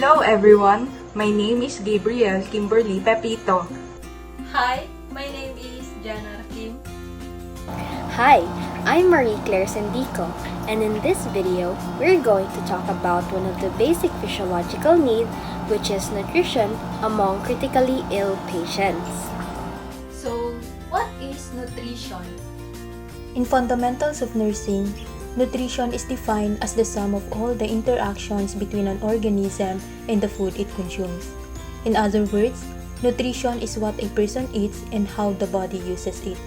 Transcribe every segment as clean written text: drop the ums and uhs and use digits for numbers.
Hello everyone, my name is Gabriel Kimberly Pepito. Hi, my name is Jana Kim. Hi, I'm Marie-Claire Sendico, and in this video, we're going to talk about one of the basic physiological needs, which is nutrition among critically ill patients. So, what is nutrition? In fundamentals of nursing, nutrition is defined as the sum of all the interactions between an organism and the food it consumes. In other words, nutrition is what a person eats and how the body uses it.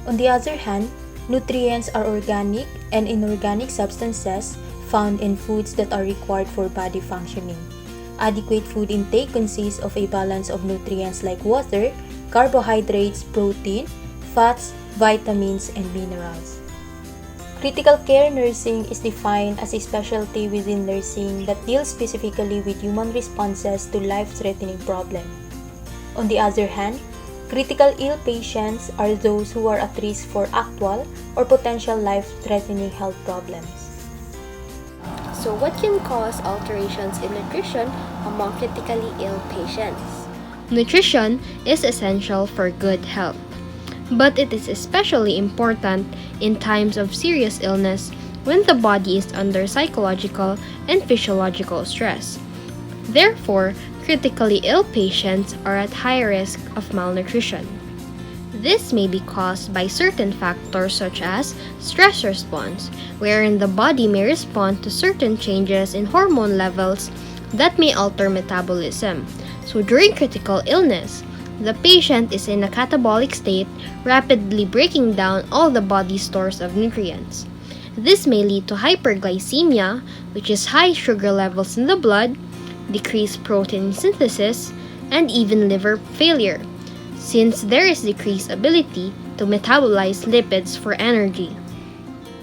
On the other hand, nutrients are organic and inorganic substances found in foods that are required for body functioning. Adequate food intake consists of a balance of nutrients like water, carbohydrates, protein, fats, vitamins, and minerals. Critical care nursing is defined as a specialty within nursing that deals specifically with human responses to life-threatening problems. On the other hand, critical ill patients are those who are at risk for actual or potential life-threatening health problems. So what can cause alterations in nutrition among critically ill patients? Nutrition is essential for good health, but it is especially important in times of serious illness when the body is under psychological and physiological stress. Therefore, critically ill patients are at high risk of malnutrition. This may be caused by certain factors such as stress response, wherein the body may respond to certain changes in hormone levels that may alter metabolism. So during critical illness, the patient is in a catabolic state, rapidly breaking down all the body's stores of nutrients. This may lead to hyperglycemia, which is high sugar levels in the blood, decreased protein synthesis, and even liver failure, since there is decreased ability to metabolize lipids for energy.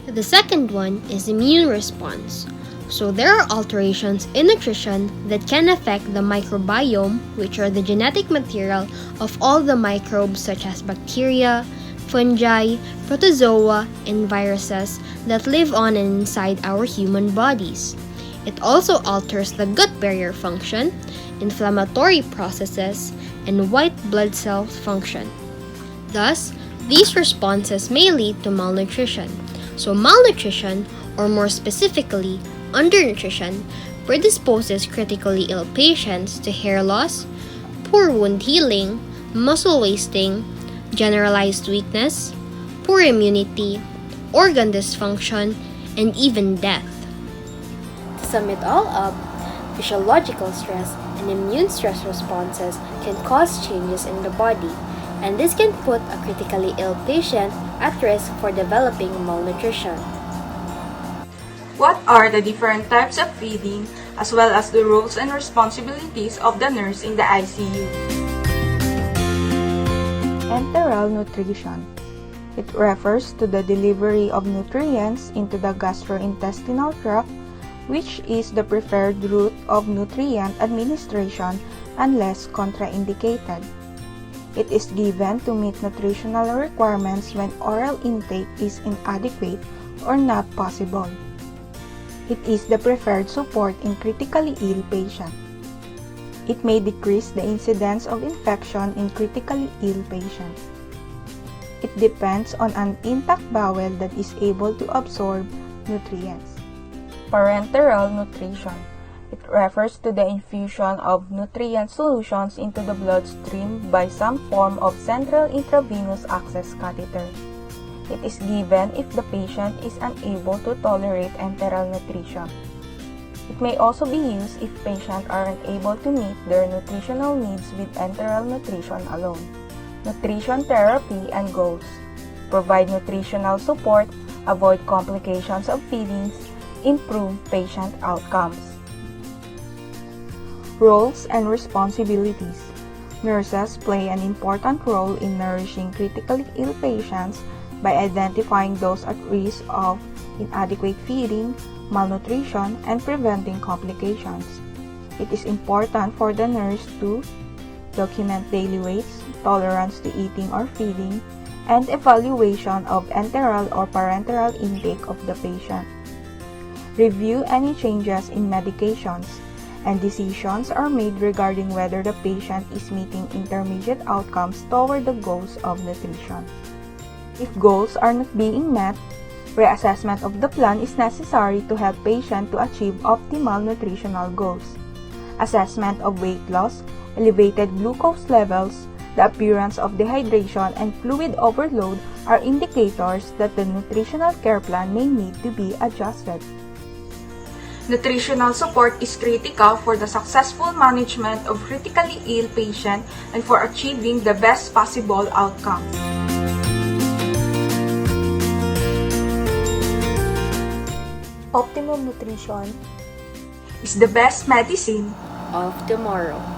The second one is immune response. So there are alterations in nutrition that can affect the microbiome, which are the genetic material of all the microbes such as bacteria, fungi, protozoa, and viruses that live on and inside our human bodies. It also alters the gut barrier function, inflammatory processes, and white blood cell function. Thus, these responses may lead to malnutrition. So malnutrition, or more specifically, undernutrition, predisposes critically ill patients to hair loss, poor wound healing, muscle wasting, generalized weakness, poor immunity, organ dysfunction, and even death. To sum it all up, physiological stress and immune stress responses can cause changes in the body, and this can put a critically ill patient at risk for developing malnutrition. What are the different types of feeding as well as the roles and responsibilities of the nurse in the ICU? Enteral nutrition. It refers to the delivery of nutrients into the gastrointestinal tract, which is the preferred route of nutrient administration unless contraindicated. It is given to meet nutritional requirements when oral intake is inadequate or not possible. It is the preferred support in critically ill patients. It may decrease the incidence of infection in critically ill patients. It depends on an intact bowel that is able to absorb nutrients. Parenteral nutrition. It refers to the infusion of nutrient solutions into the bloodstream by some form of central intravenous access catheter. It is given if the patient is unable to tolerate enteral nutrition. It may also be used if patients are unable to meet their nutritional needs with enteral nutrition alone. Nutrition therapy and goals. Provide nutritional support, avoid complications of feedings, improve patient outcomes. Roles and responsibilities. Nurses play an important role in nourishing critically ill patients by identifying those at risk of inadequate feeding, malnutrition, and preventing complications. It is important for the nurse to document daily weights, tolerance to eating or feeding, and evaluation of enteral or parenteral intake of the patient. Review any changes in medications and decisions are made regarding whether the patient is meeting intermediate outcomes toward the goals of nutrition. If goals are not being met, reassessment of the plan is necessary to help patient to achieve optimal nutritional goals. Assessment of weight loss, elevated glucose levels, the appearance of dehydration, and fluid overload are indicators that the nutritional care plan may need to be adjusted. Nutritional support is critical for the successful management of critically ill patients and for achieving the best possible outcomes. Optimum nutrition Is the best medicine Of tomorrow.